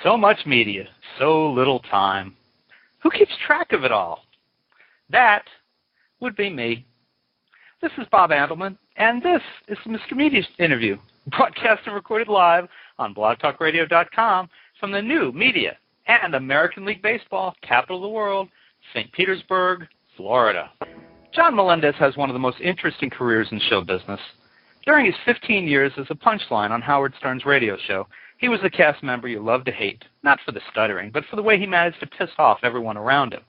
So much media, so little time. Who keeps track of it all? That would be me. This is Bob Andelman, and this is the Mr. Media's interview, broadcast and recorded live on blogtalkradio.com from the new media and American League Baseball capital of the world, St. Petersburg, Florida. John Melendez has one of the most interesting careers in show business. During his 15 years as a punchline on Howard Stern's radio show, he was a cast member you loved to hate, not for the stuttering, but for the way he managed to piss off everyone around him.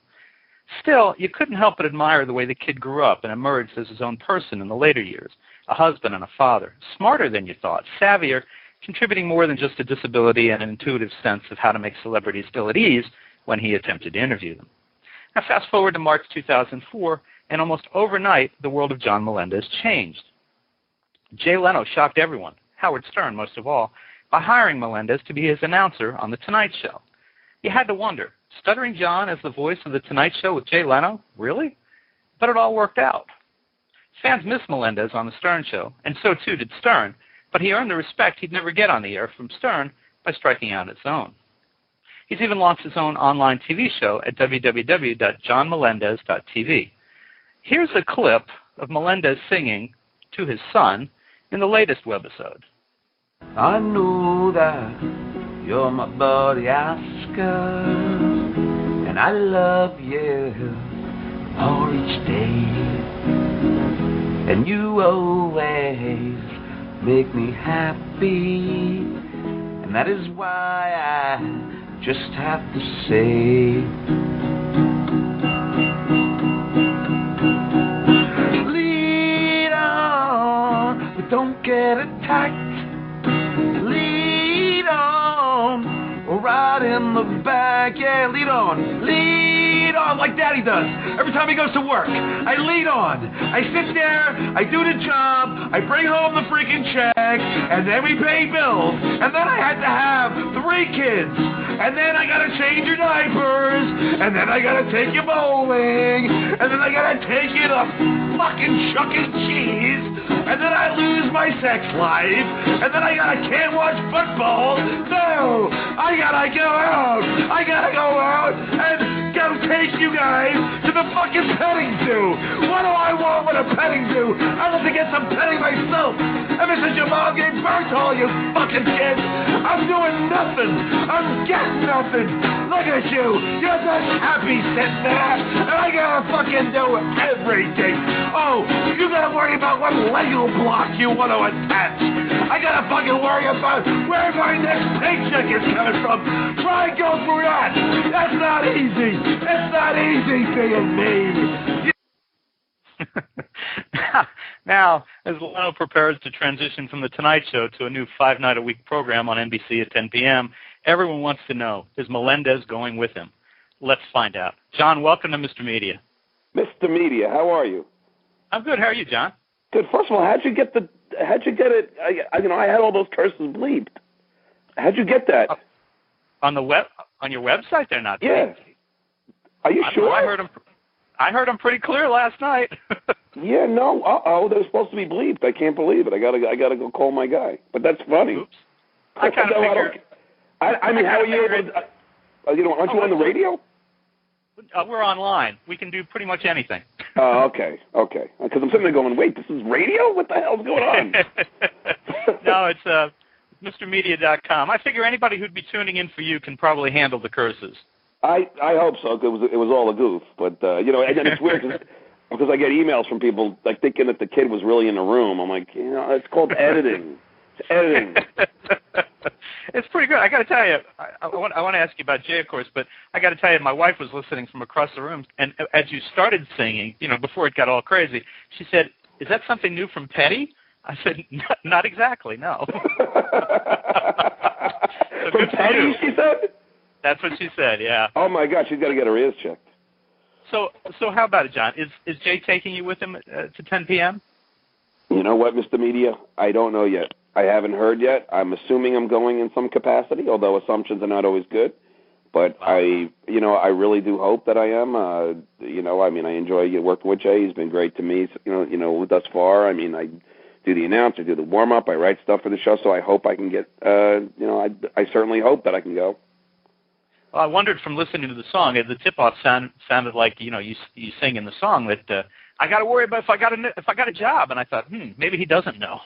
Still, you couldn't help but admire the way the kid grew up and emerged as his own person in the later years, a husband and a father, smarter than you thought, savvier, contributing more than just a disability and an intuitive sense of how to make celebrities feel at ease when he attempted to interview them. Now fast forward to March 2004, and almost overnight, the world of John Melendez changed. Jay Leno shocked everyone, Howard Stern most of all, by hiring Melendez to be his announcer on The Tonight Show. You had to wonder, Stuttering John as the voice of The Tonight Show with Jay Leno? Really? But it all worked out. Fans miss Melendez on The Stern Show, and so too did Stern, but he earned the respect he'd never get on the air from Stern by striking out his own. He's even launched his own online TV show at www.johnmelendez.tv. Here's a clip of Melendez singing to his son in the latest webisode. I know that you're my buddy Oscar, and I love you all each day, and you always make me happy, and that is why I just have to say, lead on, but don't get attacked. Lead on, right in the back, yeah, lead on like Daddy does every time he goes to work. I lead on, I sit there, I do the job, I bring home the freaking check, and then we pay bills, and then I had to have 3 kids, and then I gotta change your diapers, and then I gotta take you bowling, and then I gotta take you to fucking Chuck E. Cheese, and then I lose my sex life, and then I can't watch football. No, I gotta go out and go take you guys to the fucking petting zoo. What do I want with a petting zoo? I'd like to get some petting myself. Ever since your mom gave birth to all you fucking kids, I'm doing nothing. I'm getting nothing. Look at you. You're just happy sitting there, and I gotta fucking do everything. Oh, you gotta worry about what Lego block you want to attach. I gotta fucking worry about where my next paycheck is coming from. Try and go through that. That's not easy. It's not easy being me. Now, as Leno prepares to transition from The Tonight Show to a new 5-night-a-week program on NBC at 10 p.m., everyone wants to know, is Melendez going with him? Let's find out. John, welcome to Mr. Media. Mr. Media, how are you? I'm good. How are you, John? Good. First of all, how'd you get it? I had all those curses bleeped. How'd you get that? On your website, they're not bleeped. Yeah. Are you sure? I heard them pretty clear last night. Yeah, no. They're supposed to be bleeped. I can't believe it. I gotta go call my guy. But that's funny. Oops. I kind of figured. I mean, how are you able to, aren't you on the radio? We're online. We can do pretty much anything. Oh, okay. Because I'm sitting there going, wait, this is radio? What the hell's going on? No, it's MrMedia.com. I figure anybody who'd be tuning in for you can probably handle the curses. I hope so. It was all a goof, but and it's weird because I get emails from people like thinking that the kid was really in the room. I'm like, it's called editing. It's editing. It's pretty good. I got to tell you, I want to ask you about Jay, of course, but I got to tell you, my wife was listening from across the room, and as you started singing, before it got all crazy, she said, "Is that something new from Petty?" I said, "Not exactly, no." So from Petty, she said. That's what she said, yeah. Oh, my God, she's got to get her ears checked. So how about it, John? Is Jay taking you with him to 10 p.m.? You know what, Mr. Media? I don't know yet. I haven't heard yet. I'm assuming I'm going in some capacity, although assumptions are not always good. But I really do hope that I am. I enjoy working with Jay. He's been great to me, thus far. I mean, I do the announce, I do the warm-up, I write stuff for the show, so I hope I can get, I certainly hope that I can go. Well, I wondered from listening to the song, the tip-off sounded like you sing in the song that I got to worry about if I got a job, and I thought, maybe he doesn't know.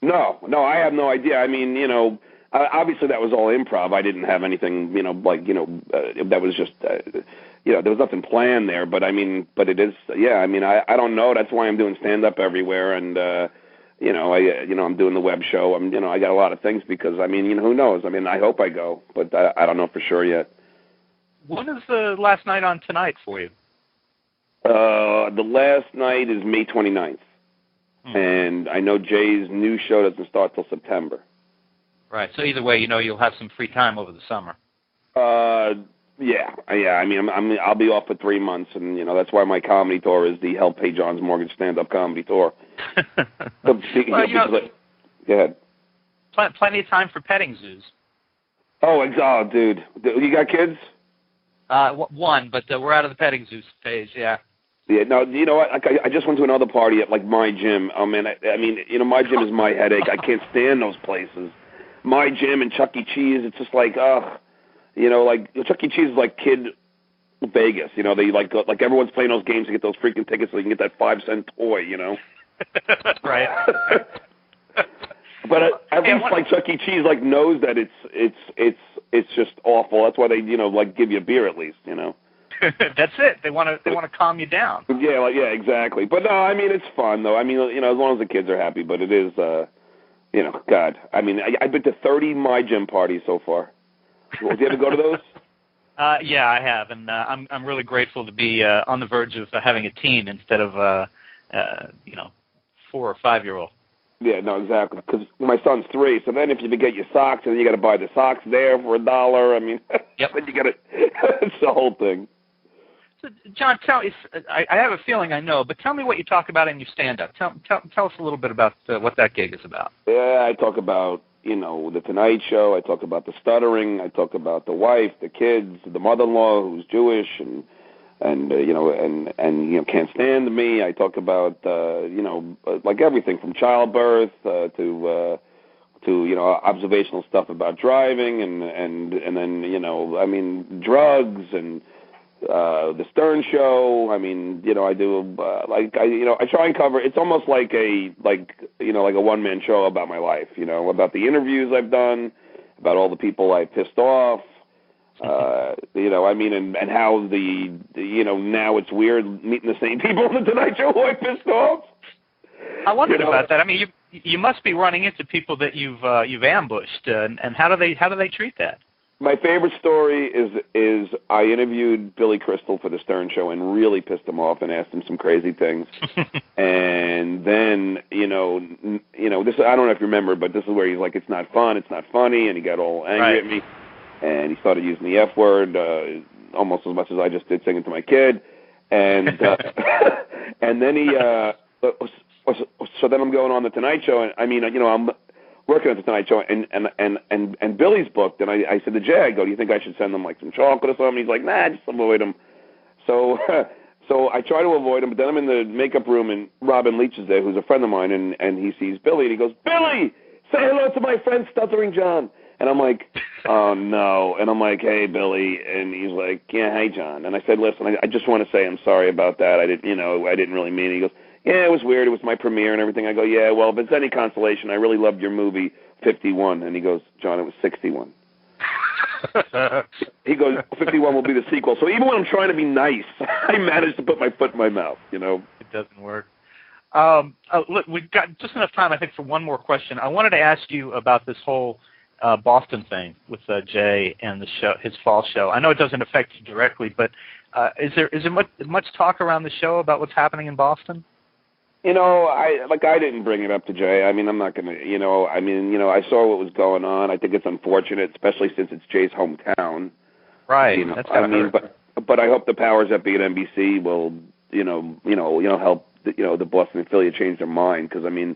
No, I have no idea. I mean, obviously that was all improv. I didn't have anything, that was just, there was nothing planned there. But I mean, it is, yeah. I mean, I don't know. That's why I'm doing stand-up everywhere, and I'm doing the web show. I got a lot of things because I mean, who knows? I mean, I hope I go, but I don't know for sure yet. When is the last night on Tonight for you? The last night is May 29th. And I know Jay's new show doesn't start till September. Right. So either way, you'll have some free time over the summer. Yeah. I mean, I'll be off for 3 months, and that's why my comedy tour is the Help Pay John's Mortgage stand-up comedy tour. Well, go ahead. Plenty of time for petting zoos. Oh, dude, you got kids? One, but we're out of the petting zoo phase. Yeah. Yeah, no, you know what? I just went to another party at, my gym. Oh, man, I mean, my gym is my headache. I can't stand those places. My gym and Chuck E. Cheese, it's just like, ugh. Chuck E. Cheese is like kid Vegas. They, like everyone's playing those games to get those freaking tickets so you can get that 5-cent toy, Right. But at least, Chuck E. Cheese, knows that it's just awful. That's why they, give you a beer at least, That's it. They want to calm you down. Yeah, yeah, exactly. But no, I mean it's fun though. I mean, as long as the kids are happy. But it is, God. I mean, I've been to 30 my gym parties so far. Did you ever go to those? Yeah, I have, and I'm really grateful to be on the verge of having a teen instead of 4 or 5-year-old. Yeah, no, exactly. Because my son's 3, so then if you forget your socks, and then you got to buy the socks there for $1. I mean, yep. Then you got to. It's the whole thing. So, John, I have a feeling I know, but tell me what you talk about in your stand-up. Tell us a little bit about what that gig is about. Yeah, I talk about, the Tonight Show. I talk about the stuttering. I talk about the wife, the kids, the mother-in-law who's Jewish and can't stand me. I talk about, everything from childbirth to observational stuff about driving and then, drugs and the Stern Show. I mean, I do I try and cover. It's almost like a one-man show about my life. About the interviews I've done, about all the people I pissed off. And how now it's weird meeting the same people on the Tonight Show who I pissed off. I wondered about that. I mean, you must be running into people that you've ambushed, and how do they treat that? My favorite story is I interviewed Billy Crystal for the Stern Show and really pissed him off and asked him some crazy things. And then, this, I don't know if you remember, but this is where he's like, it's not fun, it's not funny, and he got all angry at me. And he started using the F word almost as much as I just did singing to my kid. And and then he so then I'm going on the Tonight Show, and I mean, I'm working at the Tonight Show, and Billy's booked, and I said to Jay, I go, do you think I should send him some chocolate or something? He's like, nah, just avoid him. So I try to avoid him, but then I'm in the makeup room, and Robin Leach is there, who's a friend of mine, and he sees Billy, and he goes, Billy, say hello to my friend Stuttering John. And I'm like, oh, no. And I'm like, hey, Billy. And he's like, yeah, hey, John. And I said, listen, I just want to say I'm sorry about that. I didn't really mean it. He goes, yeah, it was weird. It was my premiere and everything. I go, yeah, well, if it's any consolation, I really loved your movie, 51. And he goes, John, it was 61. He goes, 51 will be the sequel. So even when I'm trying to be nice, I managed to put my foot in my mouth, It doesn't work. Look, we've got just enough time, I think, for one more question. I wanted to ask you about this whole Boston thing with Jay and the show, his fall show. I know it doesn't affect you directly, but is there much talk around the show about what's happening in Boston? I didn't bring it up to Jay. I mean, I'm not gonna. I saw what was going on. I think it's unfortunate, especially since it's Jay's hometown. Right. That's but I hope the powers that be at NBC will, help the Boston affiliate change their mind, because I mean,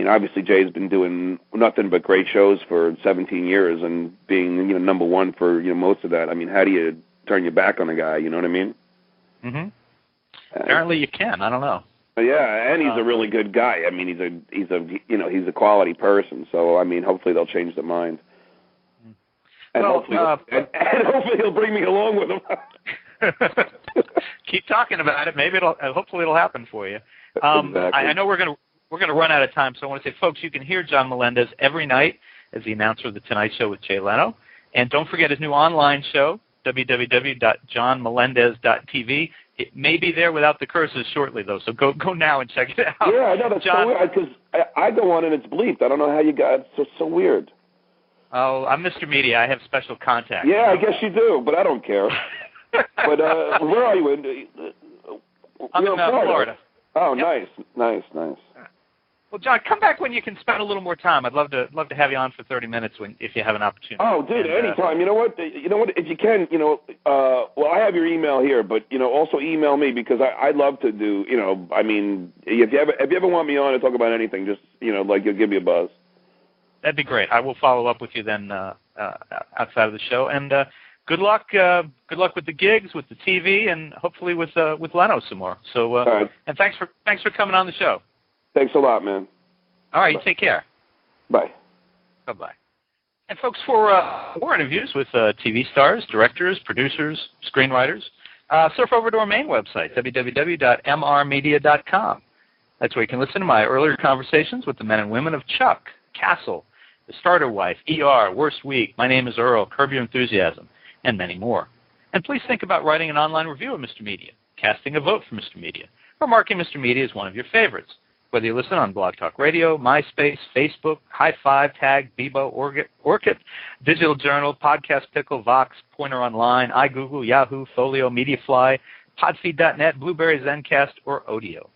obviously Jay's been doing nothing but great shows for 17 years and being, number one for, most of that. I mean, how do you turn your back on a guy? You know what I mean? Mm-hmm. Apparently you can. I don't know. Yeah, and he's a really good guy. I mean, he's a quality person. So, I mean, hopefully they'll change their mind. And, Well, and hopefully he'll bring me along with him. Keep talking about it. Maybe hopefully it'll happen for you. Exactly. I know we're gonna run out of time, so I want to say, folks, you can hear John Melendez every night as the announcer of The Tonight Show with Jay Leno. And don't forget his new online show, www.johnmelendez.tv. It may be there without the curses shortly, though, so go now and check it out. Yeah, I know, that's John, so weird, because I go on and it's bleeped. I don't know how you got it. It's so weird. Oh, I'm Mr. Media. I have special contacts. Yeah, I guess you do, but I don't care. But where are you? I'm in Florida. Oh, yep. Nice. Well, John, come back when you can spend a little more time. I'd love to have you on for 30 minutes if you have an opportunity. Oh, dude, anytime. You know what? If you can, well, I have your email here, but also email me, because I'd love to do. I mean, if you ever want me on to talk about anything, just you'll give me a buzz. That'd be great. I will follow up with you then outside of the show. And good luck with the gigs, with the TV, and hopefully with Leno some more. So, all right. And thanks for coming on the show. Thanks a lot, man. All right, you take care. Bye. Bye-bye. And folks, for more interviews with TV stars, directors, producers, screenwriters, surf over to our main website, www.mrmedia.com. That's where you can listen to my earlier conversations with the men and women of Chuck, Castle, The Starter Wife, ER, Worst Week, My Name is Earl, Curb Your Enthusiasm, and many more. And please think about writing an online review of Mr. Media, casting a vote for Mr. Media, or marking Mr. Media as one of your favorites. Whether you listen on Blog Talk Radio, MySpace, Facebook, High Five, Tag, Bebo, Orchid, Digital Journal, Podcast Pickle, Vox, Pointer Online, iGoogle, Yahoo, Folio, Mediafly, Podfeed.net, Blueberry, Zencast, or Odeo.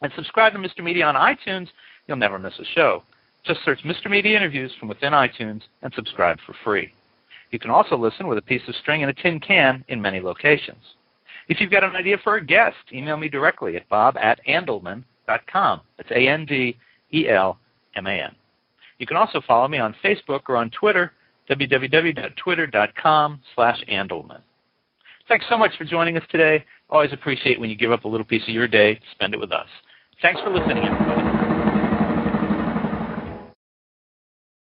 And subscribe to Mr. Media on iTunes. You'll never miss a show. Just search Mr. Media Interviews from within iTunes and subscribe for free. You can also listen with a piece of string and a tin can in many locations. If you've got an idea for a guest, email me directly at bob@andelman.com. That's ANDELMAN. You can also follow me on Facebook or on Twitter, www.twitter.com/Andelman. Thanks so much for joining us today. Always appreciate when you give up a little piece of your day to spend it with us. Thanks for listening, everybody.